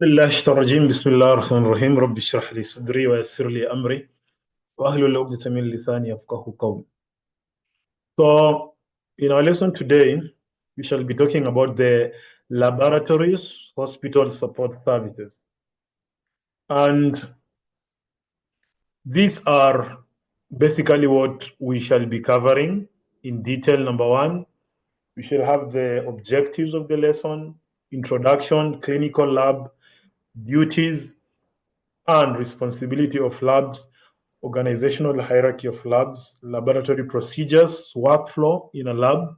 بالله الشيطان الرجيم بسم الله الرحمن الرحيم رب اشرح لي صدري ويسر لي أمري واحلل عقدة من لساني يفقهوا قولي. So, in our lesson today, we shall be talking about the laboratories, hospital support services. And these are basically what we shall be covering in detail. Number one, we shall have the objectives of the lesson, introduction, clinical lab, duties, and responsibility of labs, organizational hierarchy of labs, laboratory procedures, workflow in a lab,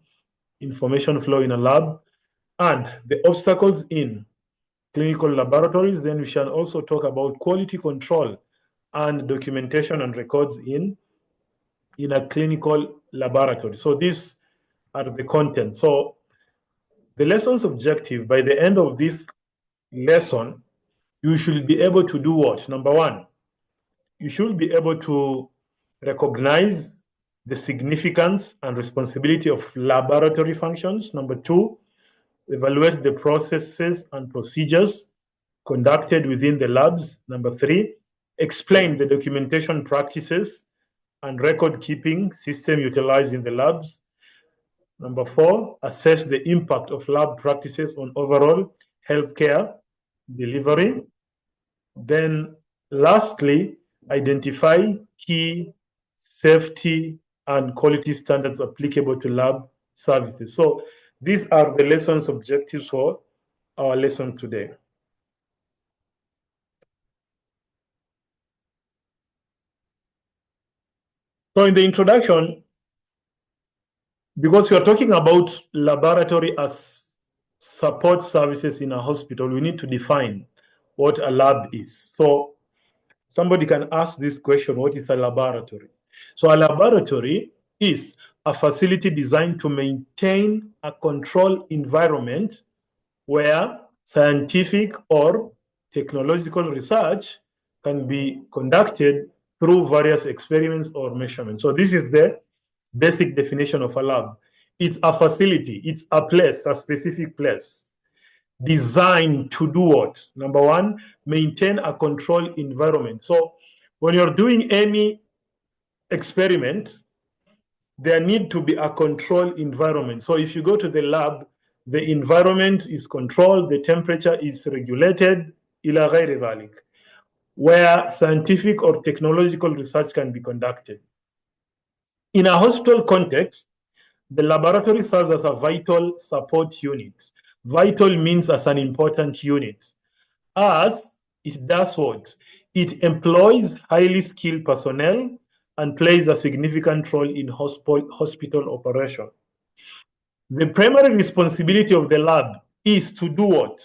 information flow in a lab, and the obstacles in clinical laboratories. Then we shall also talk about quality control and documentation and records in a clinical laboratory. So these are the content. So the lesson's objective, by the end of this lesson, you should be able to do what? Number one, you should be able to recognize the significance and responsibility of laboratory functions. Number two, evaluate the processes and procedures conducted within the labs. Number three, explain the documentation practices and record keeping system utilized in the labs. Number four, assess the impact of lab practices on overall healthcare delivery. Then lastly, identify key safety and quality standards applicable to lab services. So these are the lessons objectives for our lesson today. So in the introduction, because we are talking about laboratory as support services in a hospital, we need to define what a lab is. So somebody can ask this question, what is a laboratory? So a laboratory is a facility designed to maintain a controlled environment where scientific or technological research can be conducted through various experiments or measurements. So this is the basic definition of a lab. It's a facility, it's a place, a specific place designed to do what? Number one, maintain a controlled environment. So when you're doing any experiment, there need to be a controlled environment. So if you go to the lab, the environment is controlled, the temperature is regulated, ila ghairi dhalik, where scientific or technological research can be conducted. In a hospital context, the laboratory serves as a vital support unit. Vital means as an important unit, as it does what? It employs highly skilled personnel and plays a significant role in hospital operation. The primary responsibility of the lab is to do what?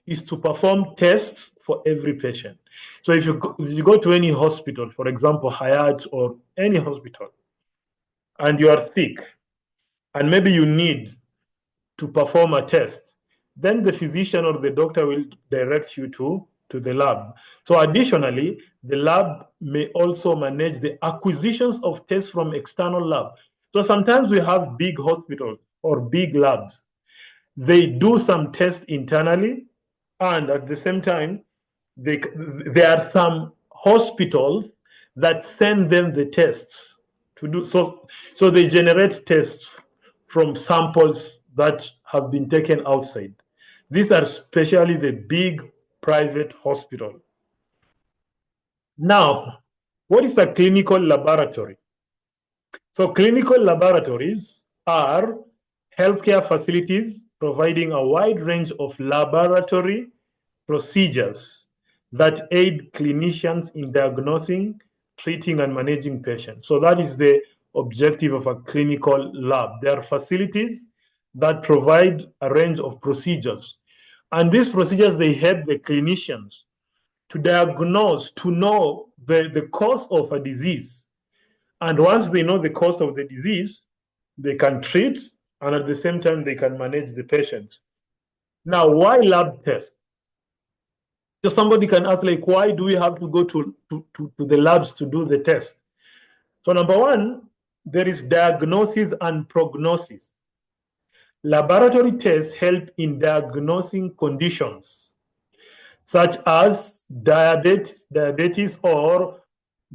Is to perform tests for every patient. So if you go to any hospital, for example, Hayat or any hospital, and you are sick, and maybe you need to perform a test, then the physician or the doctor will direct you to the lab. So additionally, the lab may also manage the acquisitions of tests from external labs. So sometimes we have big hospitals or big labs. They do some tests internally, and at the same time, there are some hospitals that send them the tests to do so. So they generate tests from samples that have been taken outside. These are especially the big private hospital. Now, what is a clinical laboratory? So clinical laboratories are healthcare facilities providing a wide range of laboratory procedures that aid clinicians in diagnosing, treating, and managing patients. So that is the objective of a clinical lab. They are facilities that provide a range of procedures. And these procedures, they help the clinicians to diagnose, to know the cause of a disease. And once they know the cause of the disease, they can treat, and at the same time, they can manage the patient. Now, why lab tests? So somebody can ask, like, why do we have to go to the labs to do the test? So number one, there is diagnosis and prognosis. Laboratory tests help in diagnosing conditions such as diabetes or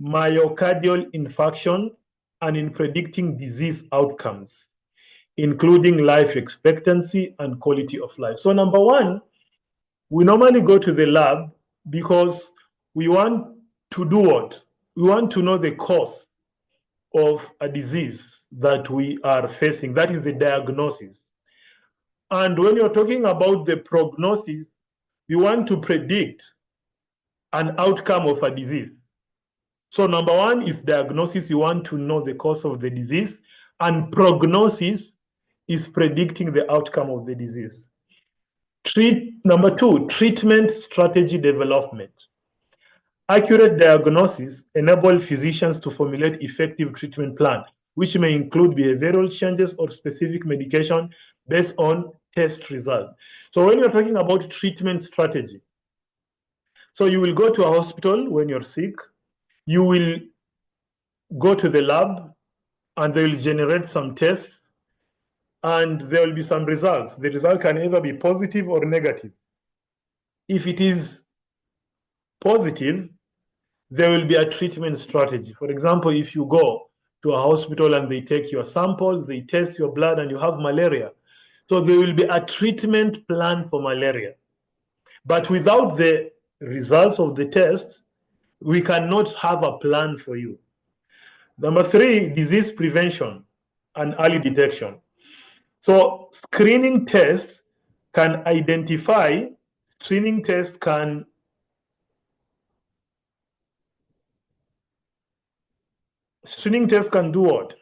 myocardial infarction, and in predicting disease outcomes, including life expectancy and quality of life. So, number one, we normally go to the lab because we want to do what? We want to know the cause of a disease that we are facing. That is the diagnosis. And when you're talking about the prognosis, we want to predict an outcome of a disease. So, number one is diagnosis. You want to know the cause of the disease, and prognosis is predicting the outcome of the disease. Number two, treatment strategy development. Accurate diagnosis enable physicians to formulate effective treatment plan, which may include behavioral changes or specific medication based on test results. So when you're talking about treatment strategy, so you will go to a hospital when you're sick, you will go to the lab and they will generate some tests and there will be some results. The result can either be positive or negative. If it is positive, there will be a treatment strategy. For example, if you go to a hospital and they take your samples, they test your blood and you have malaria, so there will be a treatment plan for malaria. But without the results of the test, we cannot have a plan for you. Number three, disease prevention and early detection. So screening tests can identify, screening tests can do what?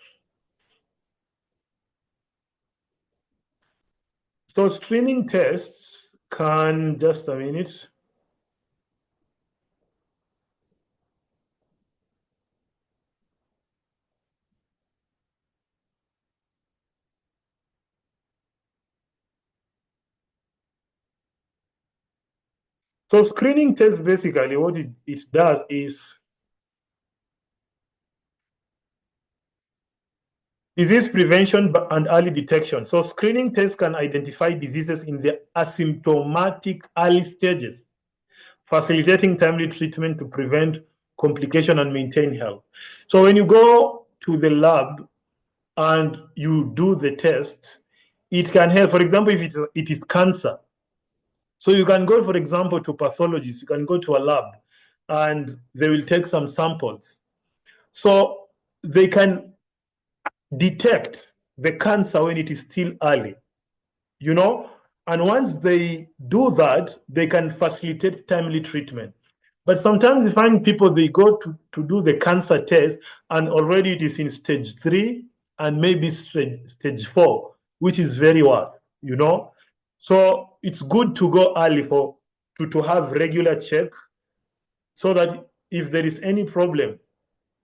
So screening tests can, just a minute. So screening tests, basically what it does is disease prevention and early detection. So screening tests can identify diseases in the asymptomatic early stages, facilitating timely treatment to prevent complication and maintain health. So when you go to the lab and you do the test, it can help. For example, if it is cancer, so you can go, for example, to pathologists, you can go to a lab and they will take some samples. So they can detect the cancer when it is still early, you know? And once they do that, they can facilitate timely treatment. But sometimes you find people, they go to do the cancer test and already it is in stage 3 and maybe stage 4, which is very worse, you know? So it's good to go early to have regular check so that if there is any problem,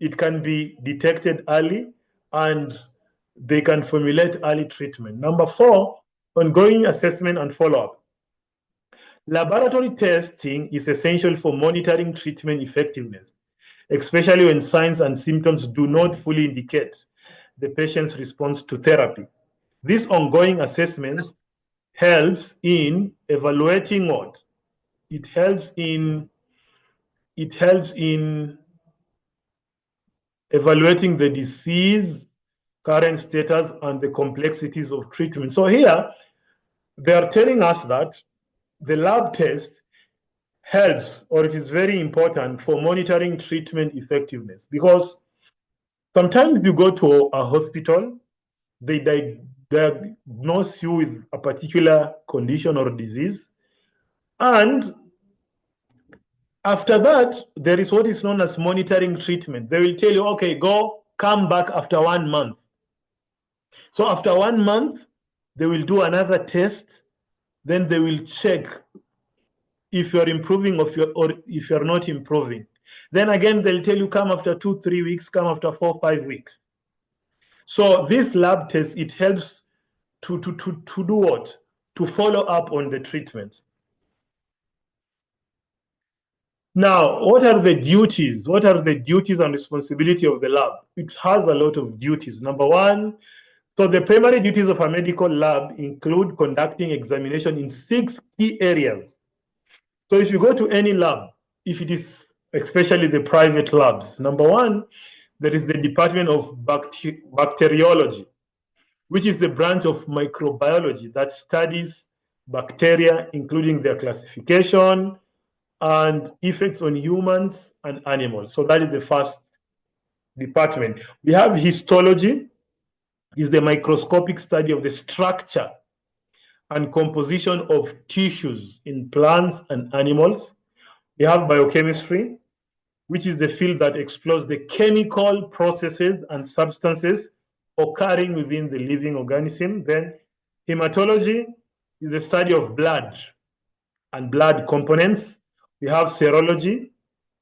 it can be detected early and they can formulate early treatment. Number 4, ongoing assessment and follow-up. Laboratory testing is essential for monitoring treatment effectiveness, especially when signs and symptoms do not fully indicate the patient's response to therapy. This ongoing assessment helps in evaluating what? It helps in evaluating the disease, current status, and the complexities of treatment. So here, they are telling us that the lab test helps, or it is very important for monitoring treatment effectiveness, because sometimes you go to a hospital, they diagnose you with a particular condition or disease, and after that, there is what is known as monitoring treatment. They will tell you, okay, come back after 1 month. So after 1 month, they will do another test. Then they will check if you're improving or if you're not improving. Then again, they'll tell you, come after 2-3 weeks, come after 4-5 weeks. So this lab test, it helps to do what? To follow up on the treatment. Now, what are the duties? What are the duties and responsibility of the lab? It has a lot of duties. Number 1, so the primary duties of a medical lab include conducting examination in 6 key areas. So if you go to any lab, if it is especially the private labs, number one, there is the Department of Bacteriology, which is the branch of microbiology that studies bacteria, including their classification and effects on humans and animals. So that is the first department. We have histology, is the microscopic study of the structure and composition of tissues in plants and animals. We have biochemistry, which is the field that explores the chemical processes and substances occurring within the living organism. Then hematology is the study of blood and blood components. We have serology,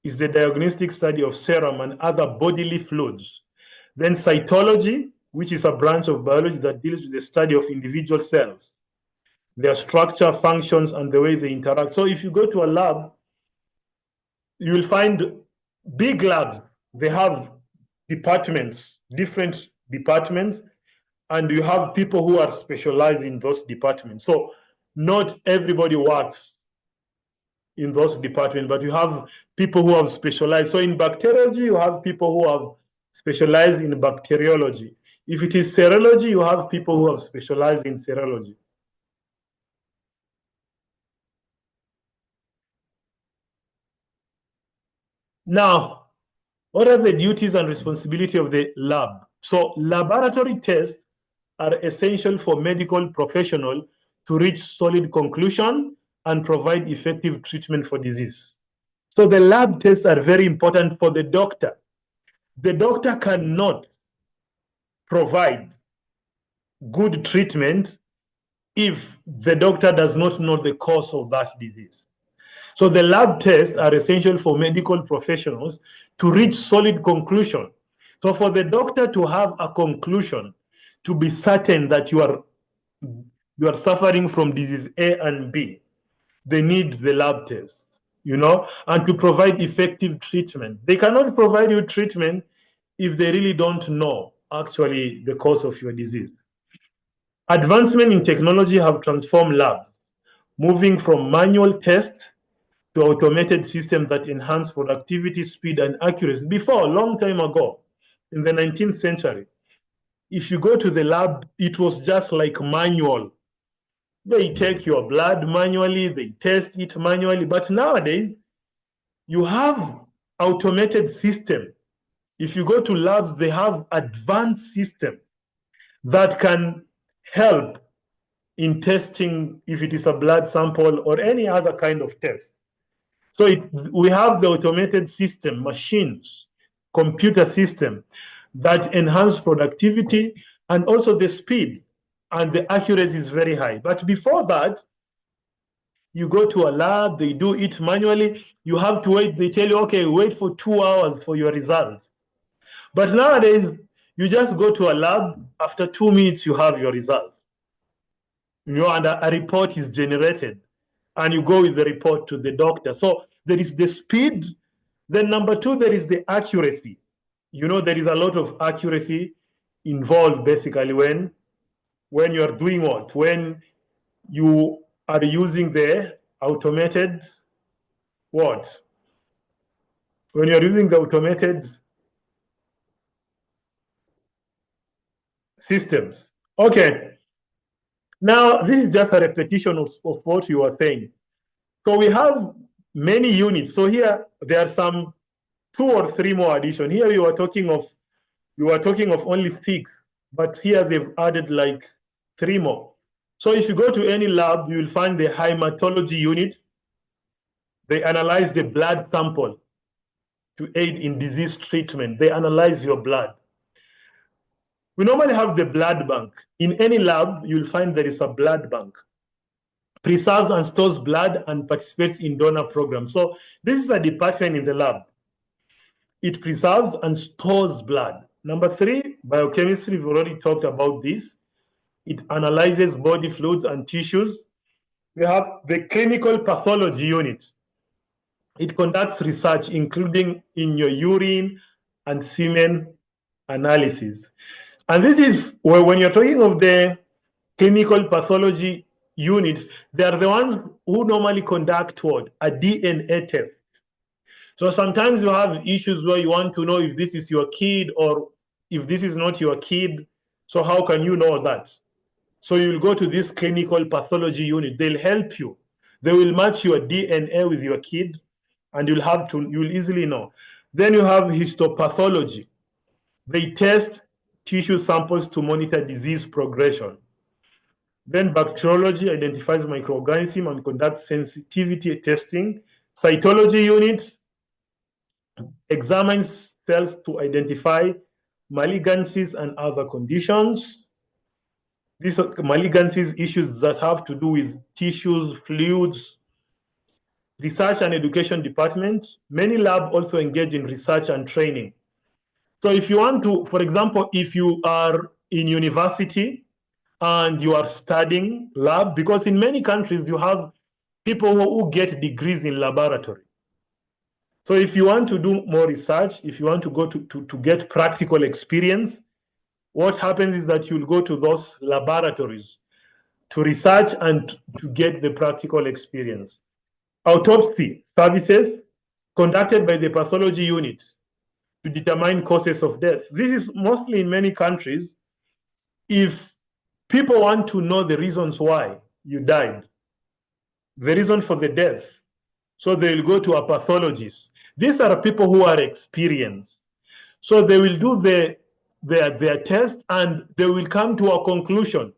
is the diagnostic study of serum and other bodily fluids. Then cytology, which is a branch of biology that deals with the study of individual cells, their structure, functions, and the way they interact. So if you go to a lab, you will find big labs. They have departments, different departments, and you have people who are specialized in those departments. So not everybody works in those departments, but you have people who have specialized. So in bacteriology, you have people who have specialized in bacteriology. If it is serology, you have people who have specialized in serology. Now, what are the duties and responsibility of the lab? So laboratory tests are essential for medical professionals to reach solid conclusion and provide effective treatment for disease. So the lab tests are very important for the doctor. The doctor cannot provide good treatment if the doctor does not know the cause of that disease. So the lab tests are essential for medical professionals to reach solid conclusion. So for the doctor to have a conclusion, to be certain that you are suffering from disease A and B, they need the lab tests, and to provide effective treatment. They cannot provide you treatment if they really don't know actually the cause of your disease. Advancement in technology have transformed labs, moving from manual tests to automated systems that enhance productivity, speed, and accuracy. Before, a long time ago, in the 19th century, if you go to the lab, it was just like manual. They take your blood manually, they test it manually. But nowadays, you have automated system. If you go to labs, they have advanced system that can help in testing if it is a blood sample or any other kind of test. So we have the automated system, machines, computer system that enhance productivity and also the speed, and the accuracy is very high. But before that, you go to a lab, they do it manually, you have to wait, they tell you, okay, wait for 2 hours for your results. But nowadays, you just go to a lab, after 2 minutes, you have your result. And a report is generated, and you go with the report to the doctor. So there is the speed. Then number two, there is the accuracy. There is a lot of accuracy involved basically when you are doing what? When you are using the automated what? When you are using the automated systems. Okay. Now, this is just a repetition of what you are saying. So we have many units. So here there are some 2 or 3 more addition. Here you are talking of only 6, but here they've added like 3 more. So if you go to any lab, you will find the hematology unit. They analyze the blood sample to aid in disease treatment. They analyze your blood. We normally have the blood bank. In any lab, you'll find there is a blood bank. Preserves and stores blood and participates in donor programs. So this is a department in the lab. It preserves and stores blood. Number 3, biochemistry. We've already talked about this. It analyzes body fluids and tissues. We have the clinical pathology unit. It conducts research, including in your urine and semen analysis. And this is where, when you're talking of the clinical pathology units, they are the ones who normally conduct what? A DNA test. So sometimes you have issues where you want to know if this is your kid or if this is not your kid. So how can you know that? So you'll go to this clinical pathology unit. They'll help you. They will match your DNA with your kid, and you'll easily know. Then you have histopathology. They test tissue samples to monitor disease progression. Then bacteriology identifies microorganisms and conducts sensitivity testing. Cytology unit examines cells to identify malignancies and other conditions. These are malignancies, issues that have to do with tissues, fluids. Research and education department. Many labs also engage in research and training. So if you want to, for example, if you are in university and you are studying lab, because in many countries you have people who get degrees in laboratory. So if you want to do more research, if you want to go to get practical experience, what happens is that you'll go to those laboratories to research and to get the practical experience. Autopsy services conducted by the pathology unit to determine causes of death. This is mostly in many countries. If people want to know the reasons why you died, the reason for the death, so they'll go to a pathologist. These are people who are experienced. So they will do their test and they will come to a conclusion.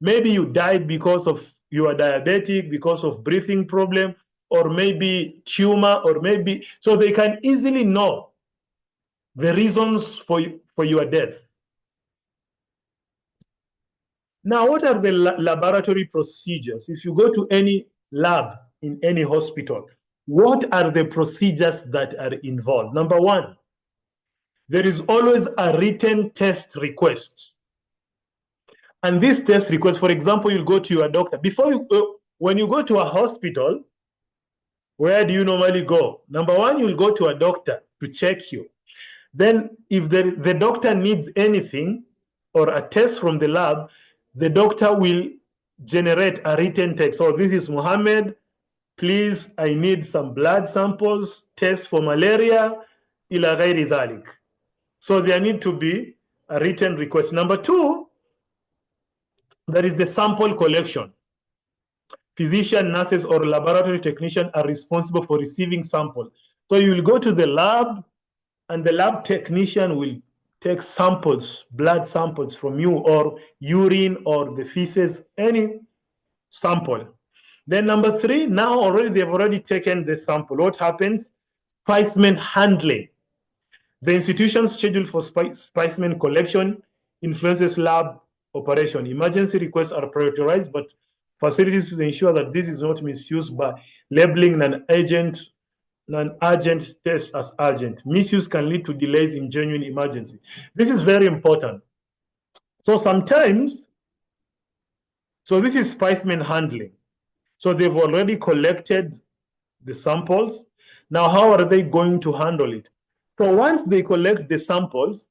Maybe you died because of you are diabetic, because of breathing problem, or maybe tumor, or maybe, so they can easily know the reasons for your death. Now, what are the laboratory procedures? If you go to any lab in any hospital, what are the procedures that are involved? Number one, there is always a written test request. And this test request, for example, you'll go to your doctor. When you go to a hospital, where do you normally go? Number one, you'll go to a doctor to check you. Then if the doctor needs anything or a test from the lab, the doctor will generate a written text. So this is Mohammed. Please, I need some blood samples, test for malaria, ila ghairi dhalik. So there need to be a written request. Number two, there is the sample collection. Physician, nurses, or laboratory technician are responsible for receiving samples. So you will go to the lab, and the lab technician will take samples, blood samples from you, or urine, or the feces, any sample. Then number three, now they've already taken the sample. What happens? Specimen handling. The institution's schedule for specimen collection influences lab operation. Emergency requests are prioritized, but facilities to ensure that this is not misused by labeling non-urgent test as urgent. Misuse can lead to delays in genuine emergency. This is very important. So sometimes, this is specimen handling. So they've already collected the samples. Now, how are they going to handle it? So once they collect the samples,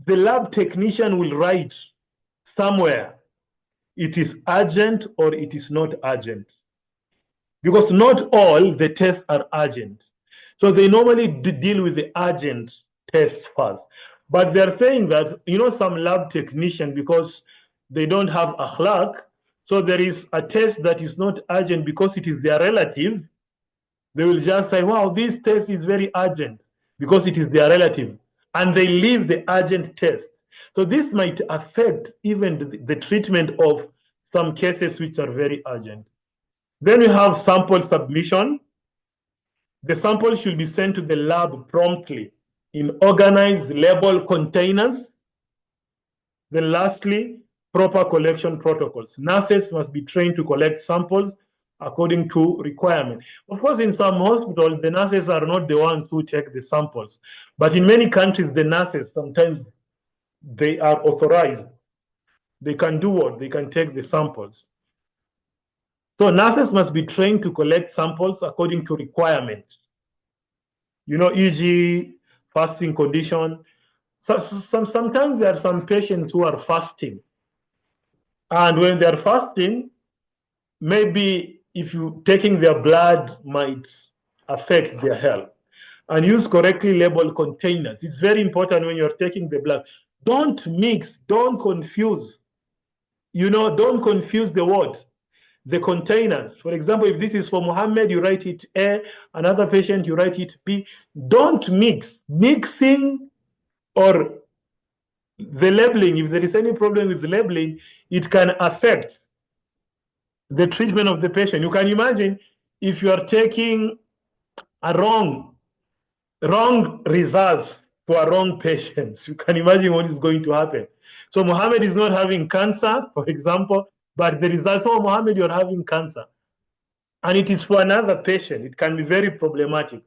the lab technician will write somewhere, it is urgent or it is not urgent. Because not all the tests are urgent. So they normally deal with the urgent tests first. But they're saying that, some lab technician, because they don't have akhlaq, so there is a test that is not urgent because it is their relative. They will just say, wow, this test is very urgent because it is their relative. And they leave the urgent test. So this might affect even the treatment of some cases which are very urgent. Then we have sample submission. The sample should be sent to the lab promptly in organized label containers. Then lastly, proper collection protocols. Nurses must be trained to collect samples according to requirement. Of course, in some hospitals, the nurses are not the ones who take the samples. But in many countries, the nurses, sometimes they are authorized. They can do what? They can take the samples. So nurses must be trained to collect samples according to requirement. E.g., fasting condition. Sometimes there are some patients who are fasting. And when they're fasting, maybe if you taking their blood might affect their health. And use correctly labeled containers. It's very important when you're taking the blood. Don't mix, don't confuse. Don't confuse the words. The containers. For example, if this is for Muhammad, you write it A, another patient, you write it B. Don't mix. Mixing or the labeling, if there is any problem with the labeling, it can affect the treatment of the patient. You can imagine if you are taking a wrong results to a wrong patient. You can imagine what is going to happen. So Muhammad is not having cancer, for example, but the result for Muhammad, you're having cancer. And it is for another patient. It can be very problematic.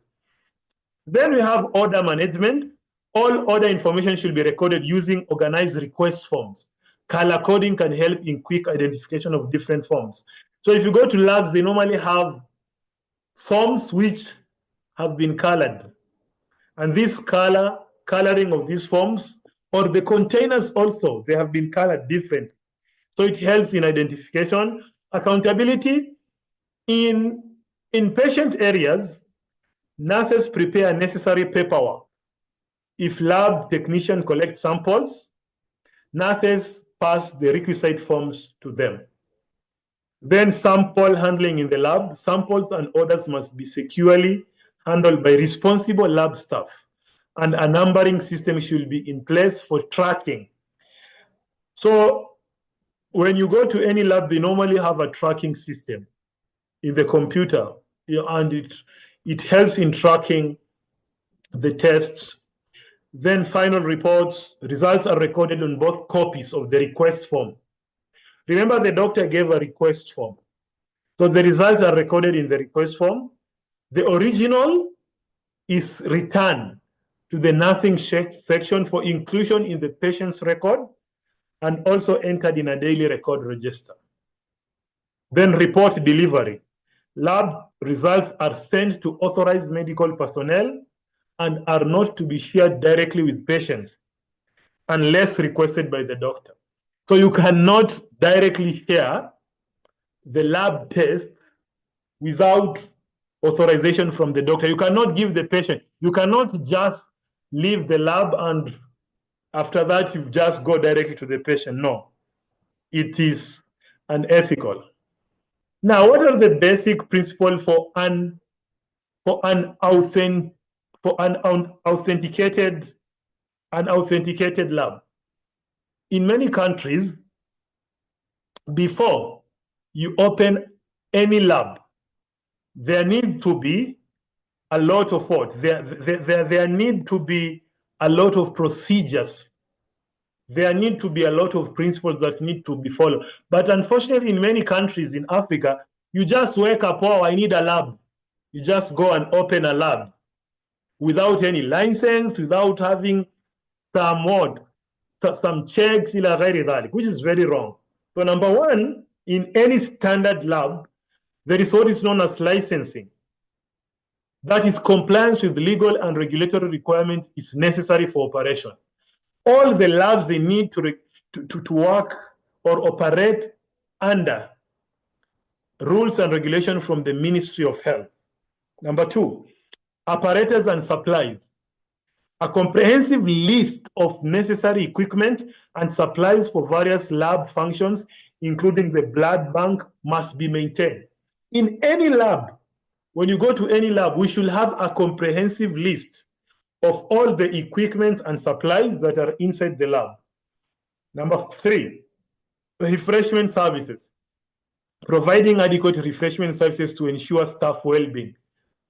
Then we have order management. All order information should be recorded using organized request forms. Color coding can help in quick identification of different forms. So if you go to labs, they normally have forms which have been colored. And this coloring of these forms, or the containers also, they have been colored different. So it helps in identification. Accountability. In patient areas, nurses prepare necessary paperwork. If lab technician collects samples, nurses pass the requisite forms to them. Then sample handling in the lab. Samples and orders must be securely handled by responsible lab staff, and a numbering system should be in place for tracking. So when you go to any lab, they normally have a tracking system in the computer, and it helps in tracking the tests. Then final results are recorded on both copies of the request form. Remember, the doctor gave a request form. So the results are recorded in the request form. The original is returned to the nursing section for inclusion in the patient's record and also entered in a daily record register. Then report delivery. Lab results are sent to authorized medical personnel and are not to be shared directly with patients unless requested by the doctor. So you cannot directly share the lab test without authorization from the doctor. You cannot give the patient. You cannot just leave the lab and after that you just go directly to the patient. No, it is unethical. Now, what are the basic principles for an authenticated lab? In many countries, before you open any lab, there need to be a lot of what? There need to be a lot of procedures. There need to be a lot of principles that need to be followed. But unfortunately, in many countries in Africa, you just wake up, oh, I need a lab. You just go and open a lab without any license, without having some checks, which is very wrong. So number one, in any standard lab, there is what is known as licensing. That is, compliance with legal and regulatory requirements is necessary for operation. All the labs, they need to work or operate under rules and regulations from the Ministry of Health. Number two, apparatus and supplies. A comprehensive list of necessary equipment and supplies for various lab functions, including the blood bank, must be maintained. In any lab, when you go to any lab, we should have a comprehensive list of all the equipment and supplies that are inside the lab. Number three, refreshment services. Providing adequate refreshment services to ensure staff well-being.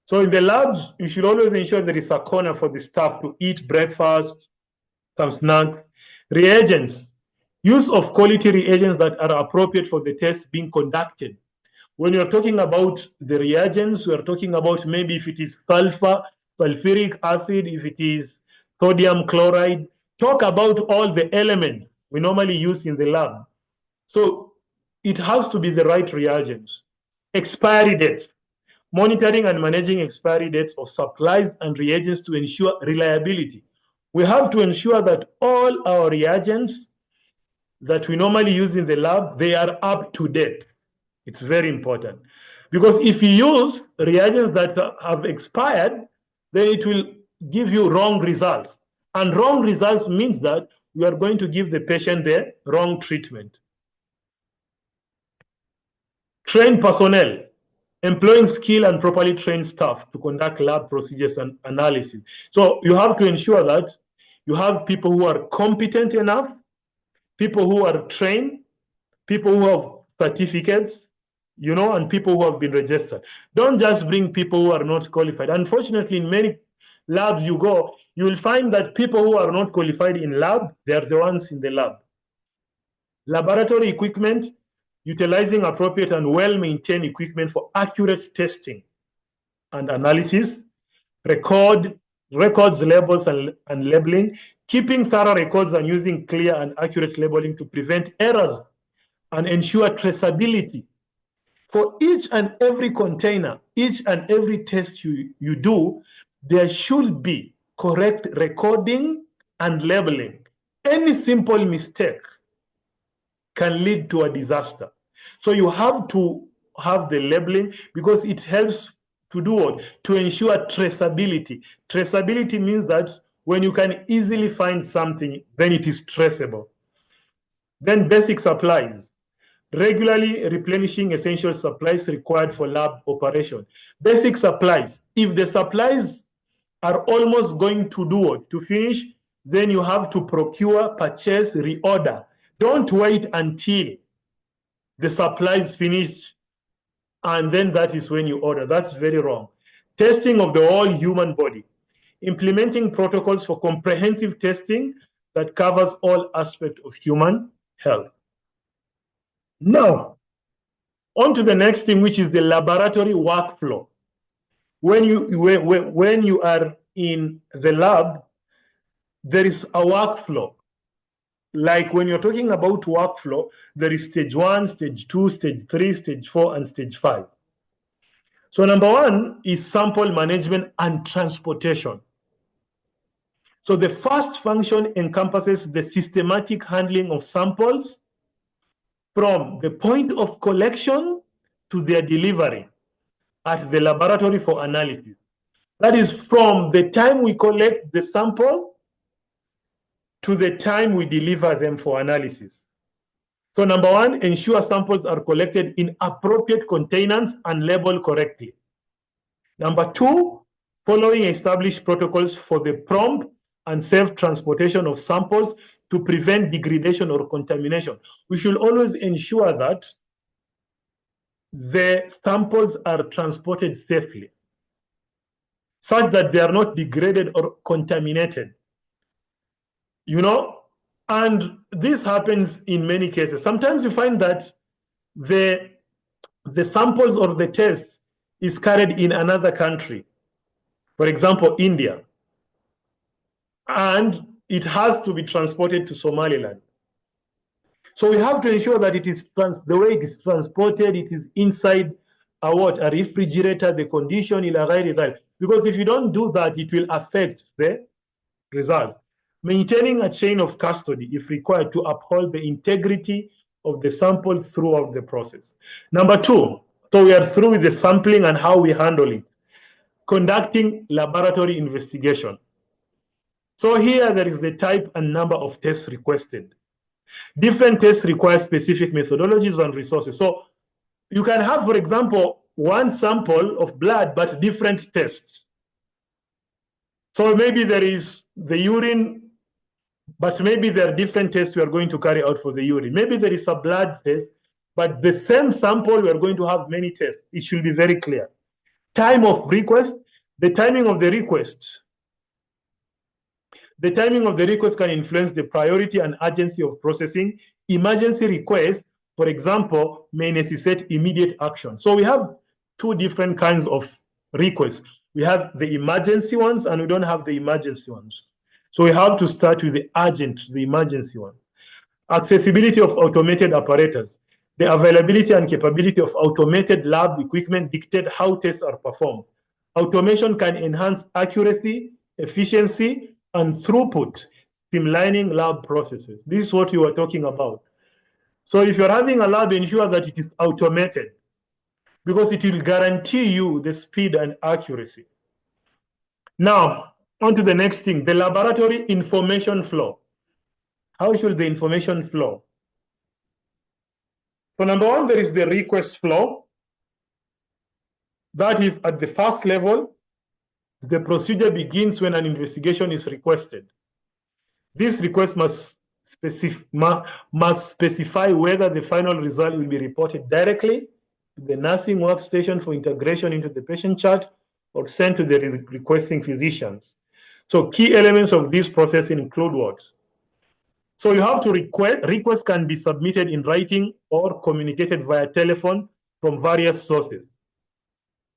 So in the labs, you should always ensure there is a corner for the staff to eat breakfast, some snacks. Reagents. Use of quality reagents that are appropriate for the test being conducted. When you're talking about the reagents, we're talking about maybe if it is sulfuric acid, if it is sodium chloride. Talk about all the elements we normally use in the lab. So it has to be the right reagents. Expiry date. Monitoring and managing expiry dates of supplies and reagents to ensure reliability. We have to ensure that all our reagents that we normally use in the lab, they are up to date. It's very important. Because if you use reagents that have expired, then it will give you wrong results. And wrong results means that you are going to give the patient the wrong treatment. Trained personnel, employing skilled and properly trained staff to conduct lab procedures and analysis. So you have to ensure that you have people who are competent enough, people who are trained, people who have certificates, and people who have been registered. Don't just bring people who are not qualified. Unfortunately, in many labs you go, you will find that people who are not qualified in lab, they are the ones in the lab. Laboratory equipment, utilizing appropriate and well-maintained equipment for accurate testing and analysis, records, labels, and labeling, keeping thorough records and using clear and accurate labeling to prevent errors and ensure traceability. For each and every container, each and every test you do, there should be correct recording and labeling. Any simple mistake can lead to a disaster. So you have to have the labeling because it helps to do what? To ensure traceability. Traceability means that when you can easily find something, then it is traceable. Then basic supplies. Regularly replenishing essential supplies required for lab operation. Basic supplies. If the supplies are almost going to do what? To finish, then you have to procure, purchase, reorder. Don't wait until the supplies finish and then that is when you order. That's very wrong. Testing of the whole human body. Implementing protocols for comprehensive testing that covers all aspects of human health. Now, on to the next thing, which is the laboratory workflow. When you are in the lab, there is a workflow. Like when you're talking about workflow, there is stage 1, stage 2, stage 3, stage 4, and stage 5. So number 1 is sample management and transportation. So the first function encompasses the systematic handling of samples from the point of collection to their delivery at the laboratory for analysis. That is from the time we collect the sample to the time we deliver them for analysis. So number 1, ensure samples are collected in appropriate containers and labeled correctly. Number 2, following established protocols for the prompt and safe transportation of samples to prevent degradation or contamination. We should always ensure that the samples are transported safely, such that they are not degraded or contaminated. And this happens in many cases. Sometimes you find that the samples or the test is carried in another country, for example, India, and it has to be transported to Somaliland. So we have to ensure that it is the way it is transported, it is inside a refrigerator, the condition, because if you don't do that, it will affect the result. Maintaining a chain of custody, if required, to uphold the integrity of the sample throughout the process. Number 2, so we are through with the sampling and how we handle it. Conducting laboratory investigation. So here there is the type and number of tests requested. Different tests require specific methodologies and resources. So you can have, for example, one sample of blood, but different tests. So maybe there is the urine, but maybe there are different tests we are going to carry out for the urine. Maybe there is a blood test, but the same sample, we are going to have many tests. It should be very clear. Time of request, the timing of the request. The timing of the request can influence the priority and urgency of processing. Emergency requests, for example, may necessitate immediate action. So we have 2 different kinds of requests. We have the emergency ones and we don't have the emergency ones. So we have to start with the urgent, the emergency one. Accessibility of automated apparatus. The availability and capability of automated lab equipment dictate how tests are performed. Automation can enhance accuracy, efficiency, and throughput, streamlining lab processes. This is what you were talking about. So if you're having a lab, ensure that it is automated because it will guarantee you the speed and accuracy. Now, on to the next thing, the laboratory information flow. How should the information flow? So number one, there is the request flow. That is at the first level, the procedure begins when an investigation is requested. This request must specify whether the final result will be reported directly to the nursing workstation for integration into the patient chart or sent to the requesting physicians. So key elements of this process include what? So you have to requests can be submitted in writing or communicated via telephone from various sources.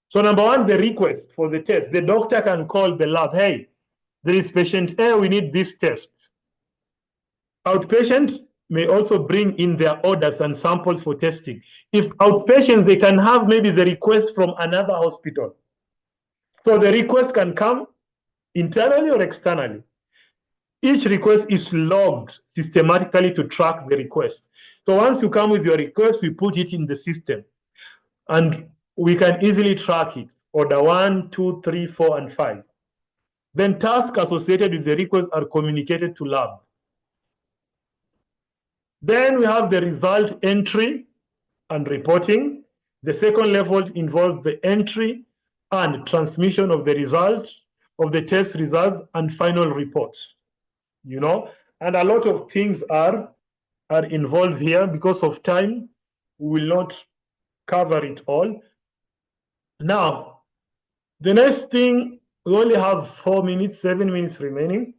So number one, the request for the test. The doctor can call the lab, hey, there is patient A, we need this test. Outpatient may also bring in their orders and samples for testing. If outpatients, they can have maybe the request from another hospital. So the request can come internally or externally. Each request is logged systematically to track the request. So once you come with your request, we put it in the system and we can easily track it. Order 1, 2, 3, 4, and 5. Then tasks associated with the request are communicated to lab. Then we have the result entry and reporting. The second level involves the entry and transmission of the result of the test results and final reports. You know, and a lot of things are involved here. Because of time, we will not cover it all. Now, the next thing, we only have 4 minutes, 7 minutes remaining.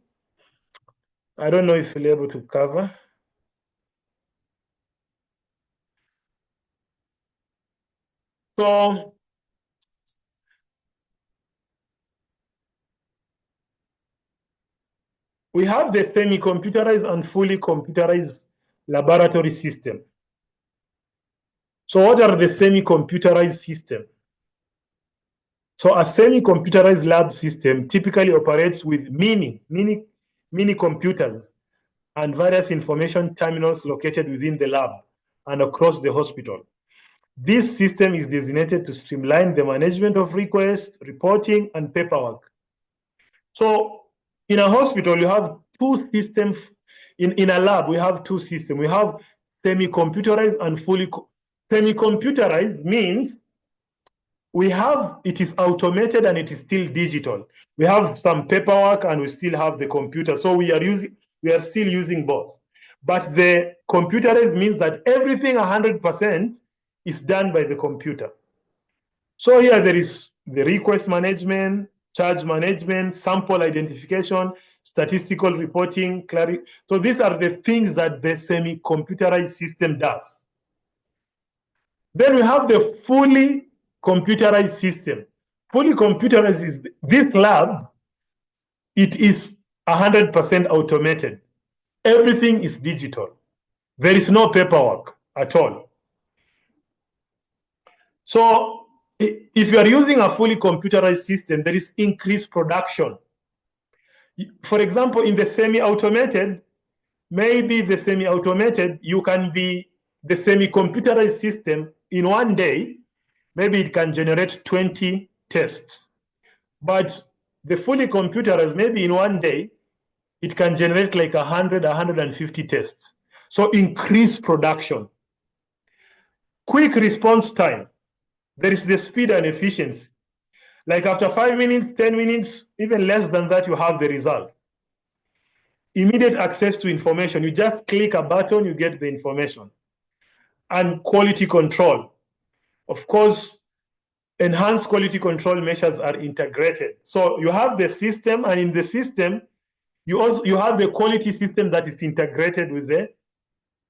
I don't know if we'll be able to cover. So we have the semi-computerized and fully computerized laboratory system. So what are the semi-computerized systems? So a semi-computerized lab system typically operates with mini computers and various information terminals located within the lab and across the hospital. This system is designated to streamline the management of requests, reporting, and paperwork. So in a hospital, you have two systems. In a lab, we have two systems. We have semi-computerized and fully semi-computerized means it is automated and it is still digital. We have some paperwork and we still have the computer. So we are still using both. But the computerized means that everything 100% is done by the computer. So here there is the request management, charge management, sample identification, statistical reporting, so these are the things that the semi-computerized system does. Then we have the fully computerized system. Fully computerized is this lab, it is 100% automated. Everything is digital. There is no paperwork at all. So if you are using a fully computerized system, there is increased production. For example, in the semi-automated, maybe the semi-automated, you can be the semi-computerized system in one day, maybe it can generate 20 tests. But the fully computerized, maybe in one day, it can generate like 100, 150 tests. So increased production. Quick response time. There is the speed and efficiency. Like after 5 minutes, 10 minutes, even less than that, you have the result. Immediate access to information. You just click a button, you get the information. And quality control. Of course, enhanced quality control measures are integrated. So you have the system, and in the system, you have the quality system that is integrated with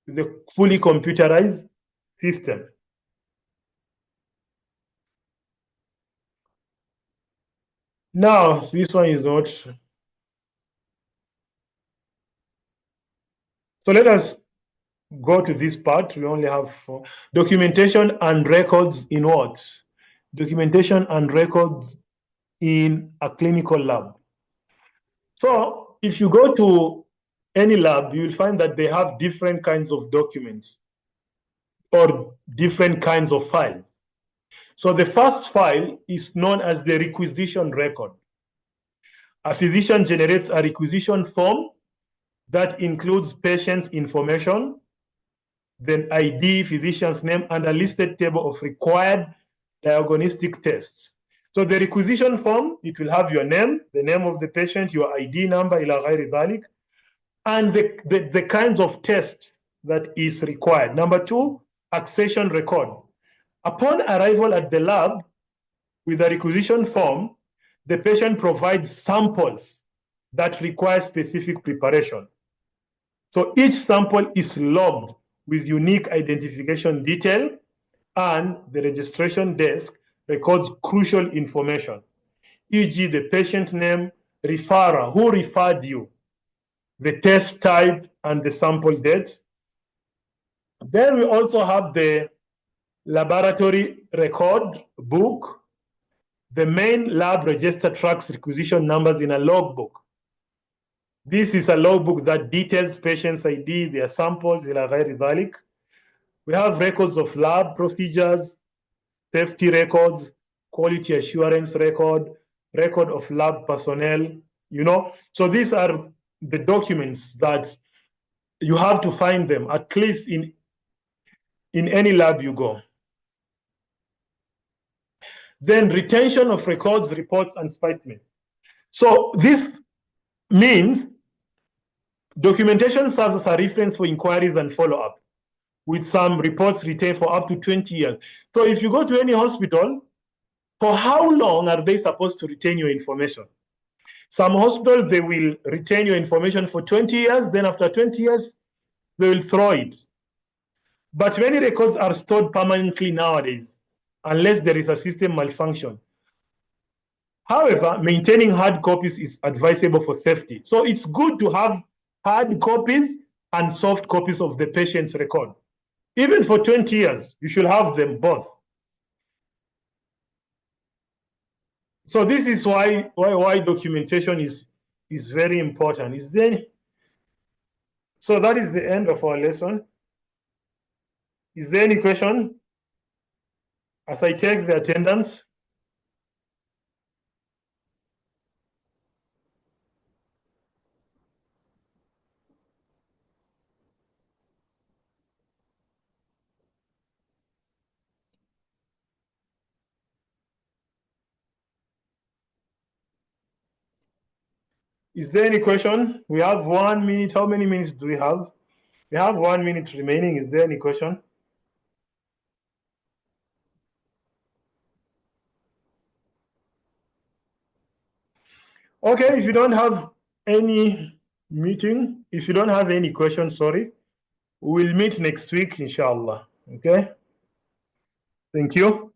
the fully computerized system. Now, this one is not. So let us go to this part. We only have documentation and records in what? Documentation and records in a clinical lab. So if you go to any lab, you will find that they have different kinds of documents. or different kinds of files. So the first file is known as the requisition record. A physician generates a requisition form that includes patient's information, then ID, physician's name, and a listed table of required diagnostic tests. So the requisition form, it will have your name, the name of the patient, your ID number, ila ghayri dhalik, and the kinds of tests that is required. Number two, accession record. Upon arrival at the lab with a requisition form, the patient provides samples that require specific preparation. So each sample is logged with unique identification detail, and the registration desk records crucial information, e.g. the patient name, referrer, who referred you, the test type, and the sample date. Then we also have the laboratory record book. The main lab register tracks requisition numbers in a logbook. This is a logbook that details patient's ID, their samples, ila ghayri dhalik. We have records of lab procedures, safety records, quality assurance record, record of lab personnel, you know. So these are the documents that you have to find them, at least in any lab you go. Then retention of records, reports, and specimens. So this means documentation serves as a reference for inquiries and follow-up, with some reports retained for up to 20 years. So if you go to any hospital, for how long are they supposed to retain your information? Some hospitals, they will retain your information for 20 years, then after 20 years, they will throw it. But many records are stored permanently nowadays, unless there is a system malfunction. However, maintaining hard copies is advisable for safety. So it's good to have hard copies and soft copies of the patient's record. Even for 20 years, you should have them both. So this is why documentation is very important. So that is the end of our lesson. Is there any question as I take the attendance? Is there any question? We have 1 minute. How many minutes do we have? We have 1 minute remaining. Is there any question? Okay, if you don't have any meeting, if you don't have any questions, sorry, we'll meet next week, inshallah. Okay? Thank you.